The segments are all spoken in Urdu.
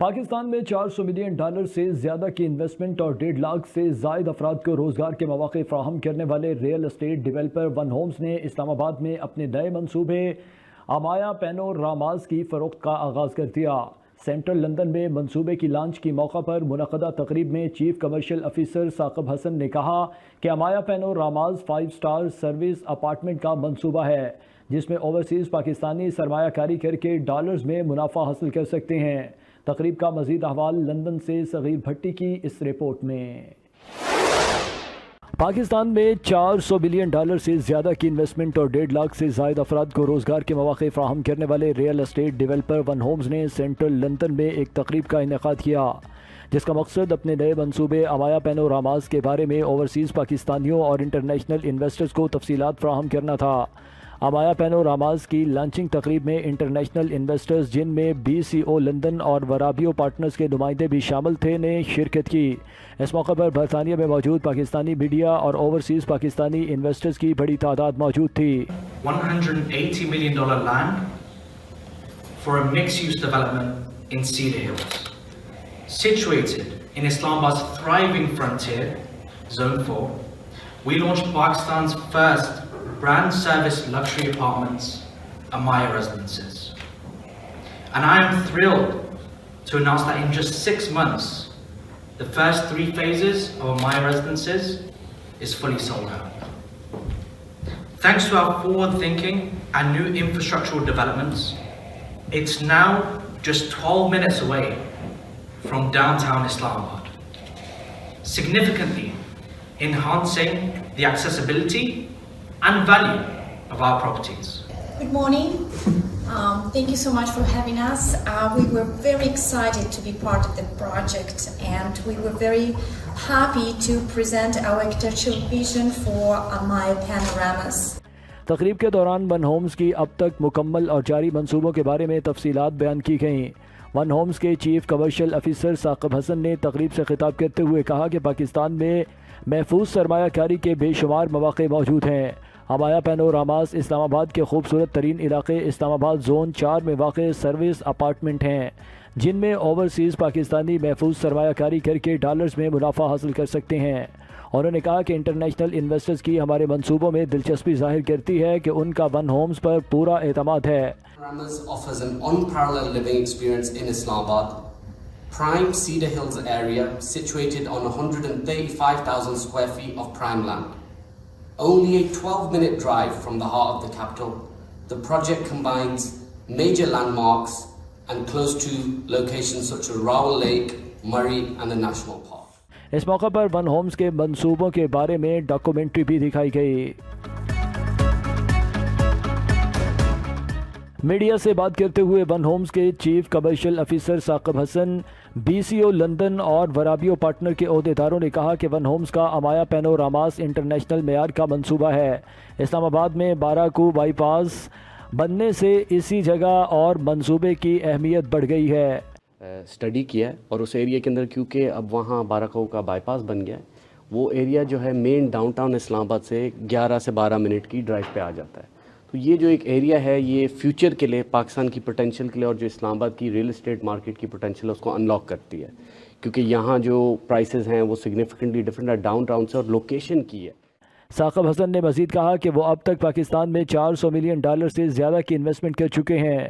پاکستان میں $400 ملین سے زیادہ کی انویسٹمنٹ اور 1.5 لاکھ سے زائد افراد کو روزگار کے مواقع فراہم کرنے والے real estate developer one homes نے اسلام آباد میں اپنے نئے منصوبے امایا پینوراماز کی فروخت کا آغاز کر دیا۔ سینٹرل لندن میں منصوبے کی لانچ کی موقع پر منعقدہ تقریب میں چیف کمرشل آفیسر ثاقب حسن نے کہا کہ امایا پینوراماز 5 اسٹار سروس اپارٹمنٹ کا منصوبہ ہے جس میں اوورسیز پاکستانی سرمایہ کاری کر کے ڈالرز میں منافع حاصل کر سکتے ہیں۔ تقریب کا مزید احوال لندن سے صغیر بھٹی کی اس رپورٹ میں۔ پاکستان میں $400 ملین سے زیادہ کی انویسٹمنٹ اور 1.5 لاکھ سے زائد افراد کو روزگار کے مواقع فراہم کرنے والے real estate developer one homes نے سینٹرل لندن میں ایک تقریب کا انعقاد کیا جس کا مقصد اپنے نئے منصوبے امایا پینوراماز کے بارے میں اوورسیز پاکستانیوں اور انٹرنیشنل انویسٹرز کو تفصیلات فراہم کرنا تھا۔ امایا پینوراماز کی لانچنگ تقریب میں انٹرنیشنل انویسٹرز جن میں BCO لندن اور ورابیو پارٹنرز کے نمائندے بھی شامل تھے نے شرکت کی۔ اس موقع پر برطانیہ میں موجود پاکستانی میڈیا اور اوورسیز پاکستانی انویسٹرز کی بڑی تعداد موجود تھی۔ $180 million land for a mixed-use development in Cedar Hills, situated in Islamabad's thriving frontier, Zone 4. We launched Pakistan's first brand service luxury apartments, Amaya Residences. And I am thrilled to announce that in just 6 months, the first 3 phases of Amaya Residences is fully sold out. Thanks to our forward thinking and new infrastructural developments, it's now just 12 minutes away from downtown Islamabad, significantly enhancing the accessibility and value of our properties. Good morning. Thank you so much for having us. We were very excited to be part of the project and we were very happy to present our architectural vision for Amaya Panoramas. تقریب کے دوران ون ہومز کی اب تک مکمل اور جاری منصوبوں کے بارے میں تفصیلات بیان کی گئیں۔ ون ہومز کے چیف کمرشل آفیسر ثاقب حسن نے تقریب سے خطاب کرتے ہوئے کہا کہ پاکستان میں محفوظ سرمایہ کاری کے بے شمار مواقع موجود ہیں۔ امایا پینوراماز اسلام آباد کے خوبصورت ترین علاقے اسلام آباد زون 4 میں واقع سروس اپارٹمنٹ ہیں جن میں اوورسیز پاکستانی محفوظ سرمایہ کاری کر کے ڈالرز میں منافع حاصل کر سکتے ہیں۔ انہوں نے کہا کہ انٹرنیشنل انویسٹرز کی ہمارے منصوبوں میں دلچسپی ظاہر کرتی ہے کہ ان کا ون ہومز پر پورا اعتماد ہے۔ Panoramas offers an unparalleled living experience in Islamabad. Prime Cedar Hills area situated on 135,000 square feet of prime land. Only a 12-minute drive from the heart of the capital, the project combines major landmarks and close to locations such as Rawal Lake, Murray and the National Park. اس موقع پر ون ہومز کے منصوبوں کے بارے میں ڈاکومنٹری بھی دکھائی گئی۔ میڈیا سے بات کرتے ہوئے ون ہومز کے چیف کمرشل آفیسر ثاقب حسن BCO لندن اور ورابیو پارٹنر کے عہدیداروں نے کہا کہ ون ہومز کا امایا پینوراماز انٹرنیشنل معیار کا منصوبہ ہے۔ اسلام آباد میں 12 کو بائی پاس بننے سے اسی جگہ اور منصوبے کی اہمیت بڑھ گئی ہے۔ اسٹڈی کیا ہے اور اس ایریا کے اندر کیونکہ اب وہاں 12 کا بائی پاس بن گیا ہے، وہ ایریا جو ہے مین ڈاؤن ٹاؤن اسلام آباد سے 11 سے 12 منٹ کی ڈرائیو پہ آ جاتا ہے۔ تو یہ جو ایک ایریا ہے یہ فیوچر کے لیے پاکستان کی پوٹینشیل کے لیے اور جو اسلام آباد کی ریئل اسٹیٹ مارکیٹ کی پوٹینشیل ہے اس کو انلاک کرتی ہے، کیونکہ یہاں جو پرائسز ہیں وہ سگنیفیکنٹلی ڈفرینٹ ہے ڈاؤن ٹاؤن سے اور لوکیشن کی ہے۔ ثاقب حسن نے مزید کہا کہ وہ اب تک پاکستان میں $400 ملین سے زیادہ کی انویسٹمنٹ کر چکے ہیں،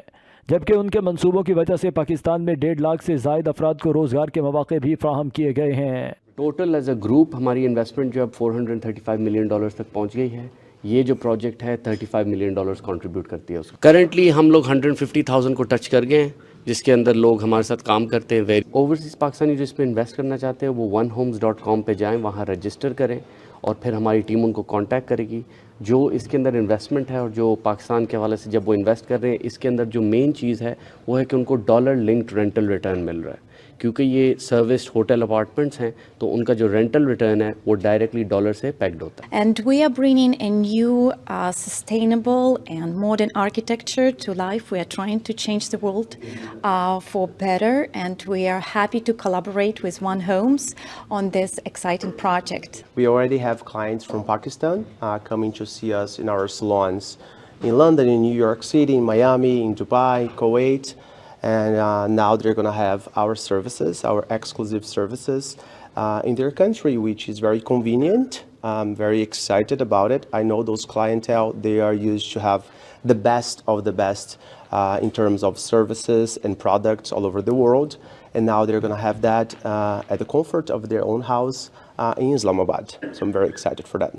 جبکہ ان کے منصوبوں کی وجہ سے پاکستان میں 1.5 لاکھ سے زائد افراد کو روزگار کے مواقع بھی فراہم کیے گئے ہیں۔ ٹوٹل ایز اے گروپ ہماری انویسٹمنٹ جو اب $435 ملین تک پہنچ گئی ہے۔ یہ جو پروجیکٹ ہے $35 ملین کنٹریبیوٹ کرتی ہے اس کو۔ کرنٹلی ہم لوگ 150,000 کو ٹچ کر گئے ہیں جس کے اندر لوگ ہمارے ساتھ کام کرتے ہیں۔ اوورسیز پاکستانی جو اس پہ انویسٹ کرنا چاہتے ہیں وہ onehomes.com پہ جائیں، وہاں رجسٹر کریں اور پھر ہماری ٹیم ان کو کانٹیکٹ کرے گی۔ جو اس کے اندر انویسٹمنٹ ہے اور جو پاکستان کے حوالے سے جب وہ انویسٹ کر رہے ہیں، اس کے اندر جو مین چیز ہے وہ ہے کہ ان کو ڈالر لنکڈ رینٹل ریٹرن مل رہا ہے، کیونکہ یہ سروسڈ ہوٹل اپارٹمنٹس ہیں تو ان کا جو رینٹل ریٹرن ہے وہ ڈائریکٹلی ڈالر سے پیکڈ ہوتا ہے۔ And we are bringing a new sustainable and modern architecture to life. We are trying to change the world for better and we are happy to collaborate with One Homes on this exciting project. We already have clients from Pakistan coming to see us in our salons in London, in New York City, in Miami, in Dubai, Kuwait. and now they're going to have our services, our exclusive services in their country, which is very convenient. I'm very excited about it. I know those clientele, they are used to have the best of the best in terms of services and products all over the world. And now they're going to have that at the comfort of their own house in Islamabad. So I'm very excited for that.